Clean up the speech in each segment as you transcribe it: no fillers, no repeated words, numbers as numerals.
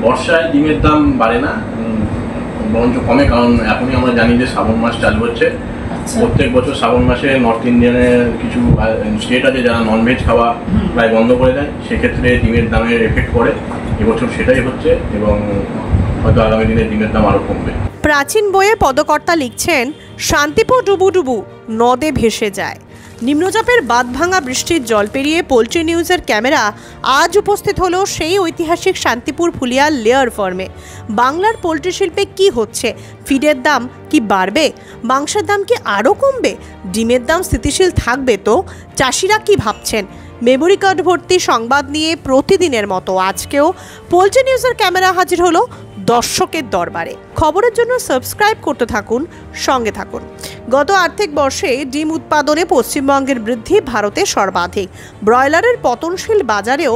বর্ষায় ডিমের দাম বাড়ে না, বরঞ্চ কমে। কারণ এখনই আমরা জানি যে শ্রাবণ মাস চালু হচ্ছে। প্রত্যেক বছর শ্রাবণ মাসে নর্থ ইন্ডিয়ানের কিছু স্টেট আছে যারা ননভেজ খাওয়া প্রায় বন্ধ করে দেয়, সেক্ষেত্রে ডিমের দামের এফেক্ট পড়ে। এবছর সেটাই হচ্ছে এবং হয়তো আগামী দিনে ডিমের দাম আরও কমবে। প্রাচীন বইয়ে পদকর্তা লিখছেন, শান্তিপুর ডুবু ডুবু নদে ভেসে যায়। নিম্নচাপের বাঁধভাঙা বৃষ্টির জল পেরিয়ে পোল্ট্রি নিউজের ক্যামেরা আজ উপস্থিত হলো সেই ঐতিহাসিক শান্তিপুর ফুলিয়ার লেয়ার ফার্মে। বাংলার পোল্ট্রি শিল্পে কি হচ্ছে? ফিডের দাম কি বাড়বে? মাংসের দাম কি আরও কমবে? ডিমের দাম স্থিতিশীল থাকবে তো? চাষিরা কি ভাবছেন? মেমোরি কার্ড ভর্তি সংবাদ নিয়ে প্রতিদিনের মতো আজকেও পোল্ট্রি নিউজের ক্যামেরা হাজির হলো দর্শকের দরবারে। খবরের জন্য সাবস্ক্রাইব করতে থাকুন, সঙ্গে থাকুন। গত আর্থিক বর্ষে ডিম উৎপাদনে পশ্চিমবঙ্গের বৃদ্ধি ভারতে সর্বাধিক। ব্রয়লারের পতনশীল বাজারেও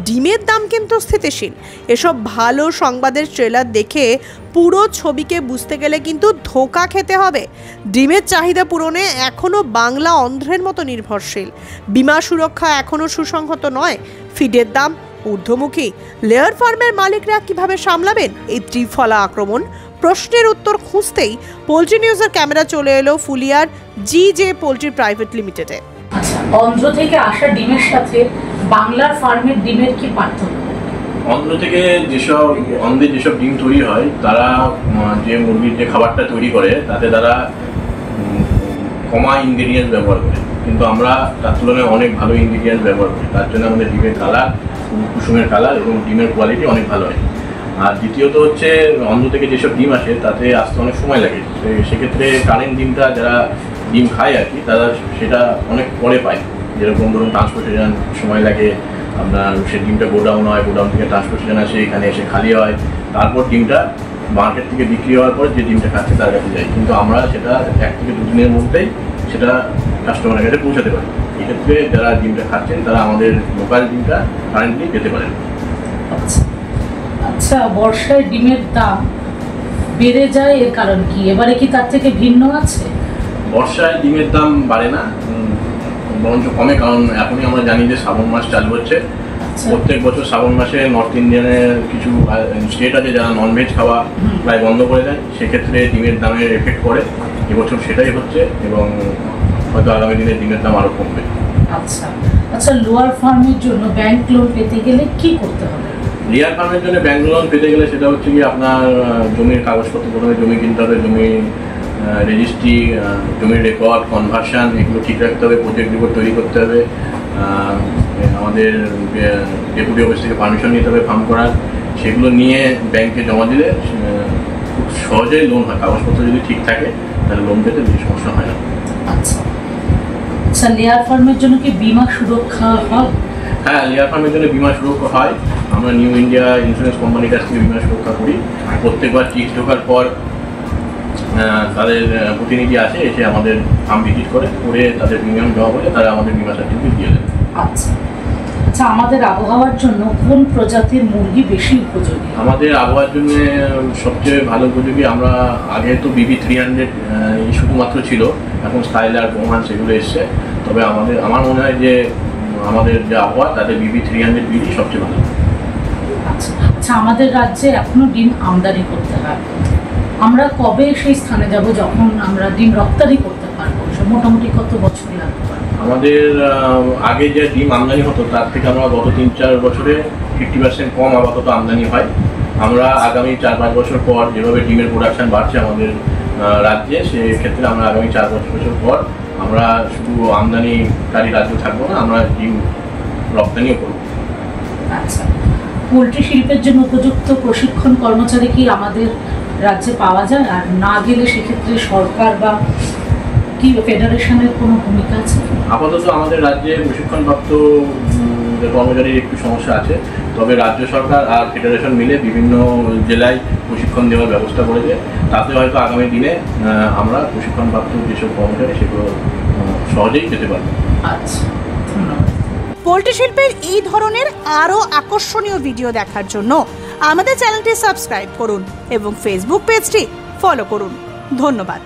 ডিমের দাম কিন্তু স্থিতিশীল। এসব ভালো সংবাদের ট্রেলার দেখে পুরো ছবিকে বুঝতে গেলে কিন্তু ধোঁকা খেতে হবে। ডিমের চাহিদা পূরণে এখনও বাংলা অন্ধ্রের মতো নির্ভরশীল। বীমা সুরক্ষা এখনও সুসংহত নয়। ফিডের দাম ঊর্ধ্বমুখী। লেয়ার ফার্মের মালিকরা কিভাবে সামলাবেন এই ত্রিফলা আক্রমণ? প্রশ্নের উত্তর খুঁজতেই পোল্ট্রি নিউজের ক্যামেরা চলে এলো ফুলিয়ার জি.জে পোল্ট্রি প্রাইভেট লিমিটেডে। আচ্ছা, অন্ধ্র থেকে আসা ডিমের সাথে বাংলার ফার্মের ডিমের কি পার্থক্য? অন্ধ্র থেকে অন্ধ্রের যেসব ডিম তৈরি হয়, তারা যে মুরগির যে খাবারটা তৈরি করে তাতে তারা কমা ইনগ্রেডিয়েন্টস ব্যবহার করে, কিন্তু আমরা তার তুলনায় অনেক ভালো ইনগ্রেডিয়েন্টস ব্যবহার করি। তার জন্য আমাদের ডিমের কালার, কুসুমের কালার এবং ডিমের কোয়ালিটি অনেক ভালো হয়। আর দ্বিতীয়ত হচ্ছে, অন্ধ্র থেকে যেসব ডিম আসে তাতে আসতে অনেক সময় লাগে। সেক্ষেত্রে কারেন্ট ডিমটা যারা ডিম খায় আর কি, তারা সেটা অনেক পরে পায়। যেরকম ধরুন ট্রান্সপোর্টেশন সময় লাগে, আপনার সে ডিমটা গোডাউন হয়, গোডাউন থেকে ট্রান্সপোর্টেশন আসে, এখানে এসে খালি হয়, তারপর ডিমটা মার্কেট থেকে বিক্রি হওয়ার পর যে ডিমটা খাচ্ছে তার কাছে যায়। কিন্তু আমরা সেটা 1 থেকে 2 দিনের মধ্যেই সেটা কাস্টমারের কাছে পৌঁছাতে পারি। এক্ষেত্রে যারা ডিমটা খাচ্ছেন তারা আমাদের লোকাল ডিমটা কারেন্টলি পেতে পারেন। আচ্ছা, বর্ষায় ডিমের দাম বেড়ে যায়, এর কারণ কি? এবারে কি তার থেকে ভিন্ন আছে? বর্ষায় ডিমের দাম বাড়ে না, বরঞ্চ কমে। কারণ এখনই আমরা জানি যে শ্রাবণ মাস চালু হচ্ছে। প্রত্যেক বছর শ্রাবণ মাসে নর্থ ইন্ডিয়ানের কিছু স্টেট আছে যারা ননভেজ খাওয়া প্রায় বন্ধ করে দেয়, সেক্ষেত্রে ডিমের দামের এফেক্ট পড়ে। এবছর সেটাই হচ্ছে এবং হয়তো আগামী দিনে ডিমের দাম আরও কমবে। আচ্ছা, লোয়ার ফার্মের জন্য ব্যাংক লোন পেতে গেলে কি করতে হবে? লেয়ার ফার্মের জন্য ব্যাংক লোন পেতে গেলে সেটা হচ্ছে কি, আপনার জমির কাগজপত্র, প্রথমে জমি কিনতে হবে, জমি রেজিস্ট্রি, জমির রেকর্ড, কনভার্সন, এগুলো ঠিক রাখতে হবে, প্রজেক্ট রিপোর্ট তৈরি করতে হবে, আমাদের ডেপুটি অফিস থেকে পারমিশন নিতে হবে ফার্ম করার। সেগুলো নিয়ে ব্যাংকে জমা দিলে খুব সহজেই লোন হয়। কাগজপত্র যদি ঠিক থাকে তাহলে লোন পেতে বেশি সমস্যা হয় না। আচ্ছা, লেয়ার ফার্মের জন্য কি বীমা সুরক্ষা হয়? হ্যাঁ, লেয়ার ফার্মের জন্য বীমা সুরক্ষা হয়। আমরা নিউ ইন্ডিয়া ইন্স্যুরেন্স কোম্পানির কাছ থেকে বীমা সুরক্ষা করি। প্রত্যেকবার চিজ ঢোকার পর তাদের প্রতিনিধি আসে, এসে আমাদের ফার্ম ভিজিট করে তাদের প্রিমিয়াম জমা করে তারা আমাদের বীমা সার্টিফিকেট দিয়ে দেয়। আচ্ছা, আমাদের আবহাওয়ার জন্য কোন প্রজাতির মুরগি বেশি উপযোগী? আমাদের আবহাওয়ার জন্য সবচেয়ে ভালো উপযোগী, আমরা আগে তো BB 300 শুধুমাত্র ছিল, এখন স্কাইলার, বোমান্স এগুলো এসছে। তবে আমার মনে হয় যে আমাদের যে আবহাওয়া তাতে BB 300 BD সবচেয়ে ভালো। আচ্ছা, আমাদের রাজ্যে এখনো ডিম আমদানি করতে হয়। আমরা কবে সেই স্থানে যাব যখন আমরা ডিম রপ্তানি করতে পারবো? মোটামুটি কত বছর লাগতে পারে? আমাদের আগে যে ডিম আমদানি হতো তার থেকে আমরা গত 3-4 বছরে 50% কম আপাতত আমদানি হয়। আমরা আগামী 4-5 বছর পর যেভাবে ডিমের প্রোডাকশন বাড়ছে আমাদের রাজ্যে, সেক্ষেত্রে আমরা আগামী 4 বছর পর আমরা শুধু আমদানিকারী রাজ্য থাকবো না, আমরা ডিম রপ্তানিও করব। আচ্ছা, পোলট্রি শিল্পের জন্য উপযুক্ত প্রশিক্ষণ কর্মচারী কি আমাদের রাজ্যে পাওয়া যায়? আর না গেলে সেক্ষেত্রে সরকার বা কি ফেডারেশনের কোনো ভূমিকা আছে? আপাতত আমাদের রাজ্যে প্রশিক্ষণপ্রাপ্ত কর্মচারীর একটু সমস্যা আছে। তবে রাজ্য সরকার আর ফেডারেশন মিলে বিভিন্ন জেলায় প্রশিক্ষণ দেওয়ার ব্যবস্থা করেছে। তাতে হয়তো আগামী দিনে আমরা প্রশিক্ষণপ্রাপ্ত যেসব কর্মচারী সেগুলো সহজেই পেতে পারব। আচ্ছা, ধন্যবাদ। পোল্ট্রি শিল্পের এই ধরনের আরও আকর্ষণীয় ভিডিও দেখার জন্য আমাদের চ্যানেলটি সাবস্ক্রাইব করুন এবং ফেসবুক পেজটি ফলো করুন। ধন্যবাদ।